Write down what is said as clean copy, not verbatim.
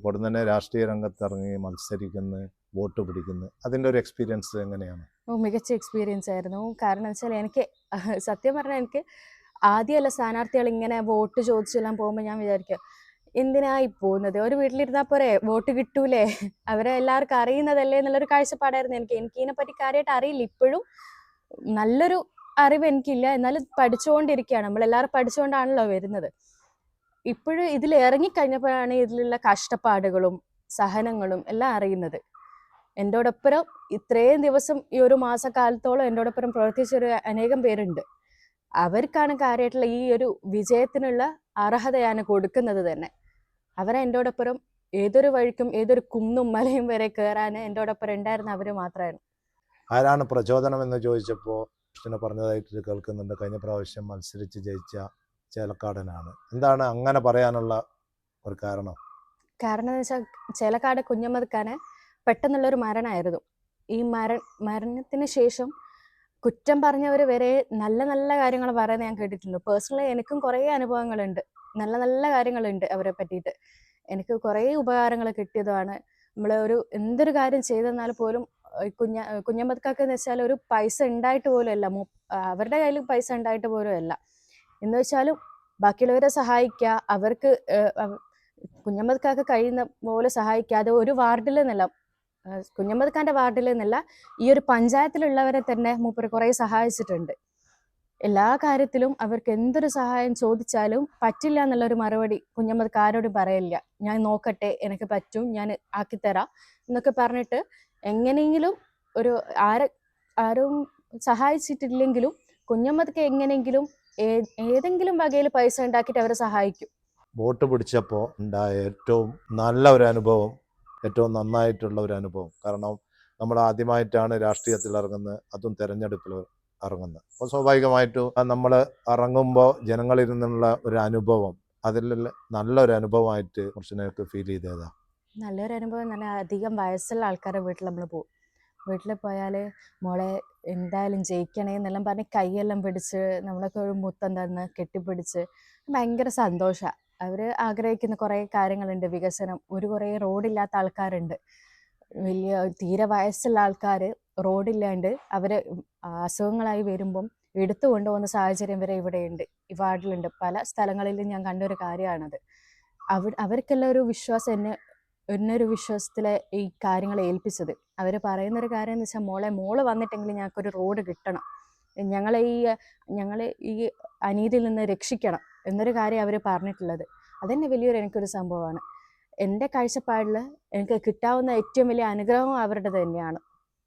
ഉടൻ തന്നെ രാഷ്ട്രീയ രംഗത്തിറങ്ങി മത്സരിക്കുന്നു, വോട്ട് പിടിക്കുന്നു. അതിൻ്റെ ഒരു എക്സ്പീരിയൻസ് എങ്ങനെയാണ്? മികച്ച എക്സ്പീരിയൻസ് ആയിരുന്നു. കാരണം വെച്ചാൽ എനിക്ക് സത്യം പറഞ്ഞാൽ എനിക്ക് ആദ്യമല്ല സ്ഥാനാർത്ഥികൾ ഇങ്ങനെ വോട്ട് ചോദിച്ചെല്ലാം പോകുമ്പോൾ ഞാൻ വിചാരിക്കും, എന്തിനായി പോകുന്നത്, ഒരു വീട്ടിലിരുന്നാൽ പോരെ, വോട്ട് കിട്ടൂലേ, അവരെ എല്ലാവർക്കും അറിയുന്നതല്ലേ എന്നുള്ളൊരു കാഴ്ചപ്പാടായിരുന്നു എനിക്ക്. ഇതിനെപ്പറ്റി കാര്യമായിട്ട് അറിയില്ല, ഇപ്പോഴും നല്ലൊരു അറിവ് എനിക്കില്ല, എന്നാലും പഠിച്ചുകൊണ്ടിരിക്കുകയാണ്. നമ്മളെല്ലാവരും പഠിച്ചുകൊണ്ടാണല്ലോ വരുന്നത്. ഇപ്പോഴും ഇതിൽ ഇറങ്ങിക്കഴിഞ്ഞപ്പോഴാണ് ഇതിലുള്ള കഷ്ടപ്പാടുകളും സഹനങ്ങളും എല്ലാം അറിയുന്നത്. എന്നോടൊപ്പം ഇത്രയും ദിവസം ഈ ഒരു മാസക്കാലത്തോളം എന്നോടൊപ്പം പ്രവർത്തിച്ചൊരു അനേകം പേരുണ്ട്. അവർക്കാണ് കാര്യമായിട്ടുള്ള ഈ ഒരു വിജയത്തിനുള്ള അർഹത ഞാൻ കൊടുക്കുന്നത് തന്നെ. അവരെ എന്നോടൊപ്പം ഏതൊരു വഴിക്കും ഏതൊരു കുന്നും മലയും വരെ കയറാൻ എന്നോടൊപ്പം ഉണ്ടായിരുന്ന അവർ മാത്രമായിരുന്നു. ആരാണ് പ്രചോദനം എന്ന് ചോദിച്ചപ്പോൾ കൃഷ്ണനെ പറഞ്ഞതായിട്ട് കേൾക്കുന്നുണ്ട്, കഴിഞ്ഞ പ്രാവശ്യം മത്സരിച്ച് ജയിച്ച ചേലക്കാടനാണ്. എന്താണ് അങ്ങനെ പറയാനുള്ള ഒരു കാരണം? കാരണം എന്ന് വെച്ചാൽ ചേലക്കാട് കുഞ്ഞമ്മദ്ക്കാന് പെട്ടെന്നുള്ളൊരു മരണമായിരുന്നു. ഈ മരണത്തിന് ശേഷം കുറ്റം പറഞ്ഞവർ വരെ നല്ല നല്ല കാര്യങ്ങൾ പറയുന്നത് ഞാൻ കേട്ടിട്ടുണ്ട്. പേഴ്സണലി എനിക്കും കുറേ അനുഭവങ്ങളുണ്ട്, നല്ല നല്ല കാര്യങ്ങളുണ്ട് അവരെ പറ്റിയിട്ട്. എനിക്ക് കുറേ ഉപകാരങ്ങൾ കിട്ടിയതാണ്. നമ്മൾ എന്തൊരു കാര്യം ചെയ്തെന്നാൽ പോലും കുഞ്ഞമ്മദ്ക്കാക്ക് എന്ന് വെച്ചാൽ ഒരു പൈസ ഉണ്ടായിട്ട് പോലും അല്ല, അവരുടെ കയ്യിൽ പൈസ ഉണ്ടായിട്ട് പോലും അല്ല. എന്ന് വെച്ചാലും ബാക്കിയുള്ളവരെ സഹായിക്കുക, അവർക്ക് കുഞ്ഞമ്മദ്ക്കാക്ക് കഴിയുന്ന പോലെ സഹായിക്കാതെ ഒരു വാർഡിൽ നിന്നല്ല, കുഞ്ഞമ്മദ്ക്കാന്റെ വാർഡിൽ നിന്നല്ല, ഈ ഒരു പഞ്ചായത്തിലുള്ളവരെ തന്നെ മൂപ്പര് കുറേ സഹായിച്ചിട്ടുണ്ട്. എല്ലാ കാര്യത്തിലും അവർക്ക് എന്തൊരു സഹായം ചോദിച്ചാലും പറ്റില്ല എന്നുള്ളൊരു മറുപടി കുഞ്ഞമ്മദ്ക്ക് ആരോടും പറയില്ല. ഞാൻ നോക്കട്ടെ, എനിക്ക് പറ്റും, ഞാൻ ആക്കിത്തരാം എന്നൊക്കെ പറഞ്ഞിട്ട് എങ്ങനെയെങ്കിലും ആരും സഹായിച്ചിട്ടില്ലെങ്കിലും കുഞ്ഞമ്മദ്ക്ക് എങ്ങനെയെങ്കിലും ഏതെങ്കിലും വകയിൽ പൈസ ഉണ്ടാക്കിയിട്ട് അവരെ സഹായിക്കും. വോട്ട് പിടിച്ചപ്പോൾ ഉണ്ടായ ഏറ്റവും നല്ല ഒരു അനുഭവം, ഏറ്റവും നന്നായിട്ടുള്ള ഒരു അനുഭവം, കാരണം നമ്മൾ ആദ്യമായിട്ടാണ് രാഷ്ട്രീയത്തിൽ ഇറങ്ങുന്നത്, അതും തെരഞ്ഞെടുപ്പിൽ ഇറങ്ങുന്നത്. അപ്പോൾ സ്വാഭാവികമായിട്ടും നമ്മൾ ഇറങ്ങുമ്പോൾ ജനങ്ങളിൽ നിന്നുള്ള ഒരു അനുഭവം, അതിൽ നല്ലൊരു അനുഭവമായിട്ട് കുറച്ചിനൊക്കെ ഫീൽ ചെയ്തതാ? നല്ലൊരു അനുഭവം എന്ന് പറഞ്ഞാൽ അധികം വയസ്സുള്ള ആൾക്കാരുടെ വീട്ടിൽ നമ്മൾ പോകും. വീട്ടിൽ പോയാൽ മോളെ എന്തായാലും ജയിക്കണേ എന്നെല്ലാം പറഞ്ഞ് കൈയെല്ലാം പിടിച്ച് നമ്മളൊക്കെ ഒരു മുത്തം തന്ന് കെട്ടിപ്പിടിച്ച് ഭയങ്കര സന്തോഷമാണ്. അവർ ആഗ്രഹിക്കുന്ന കുറേ കാര്യങ്ങളുണ്ട്, വികസനം. കുറേ റോഡില്ലാത്ത ആൾക്കാരുണ്ട്, വലിയ തീരെ വയസ്സുള്ള ആൾക്കാർ റോഡില്ലാണ്ട് അവർ അസുഖങ്ങളായി വരുമ്പം എടുത്തു കൊണ്ടുപോകുന്ന സാഹചര്യം വരെ ഇവിടെയുണ്ട്, ഈ വാർഡിലുണ്ട്. പല സ്ഥലങ്ങളിലും ഞാൻ കണ്ടൊരു കാര്യമാണത്. അവർക്കെല്ലാം ഒരു വിശ്വാസം എന്നൊരു വിശ്വാസത്തിലെ ഈ കാര്യങ്ങൾ ഏൽപ്പിച്ചത്. അവർ പറയുന്നൊരു കാര്യം എന്ന് വെച്ചാൽ, മോള് വന്നിട്ടെങ്കിലും ഞങ്ങൾക്കൊരു റോഡ് കിട്ടണം, ഞങ്ങളെ ഈ അനീതിയിൽ നിന്ന് രക്ഷിക്കണം എന്നൊരു കാര്യം അവർ പറഞ്ഞിട്ടുള്ളത്. അതെന്നെ എനിക്കൊരു സംഭവമാണ്. എൻ്റെ കാഴ്ചപ്പാടിൽ എനിക്ക് കിട്ടാവുന്ന ഏറ്റവും വലിയ അനുഗ്രഹവും അവരുടെ തന്നെയാണ്.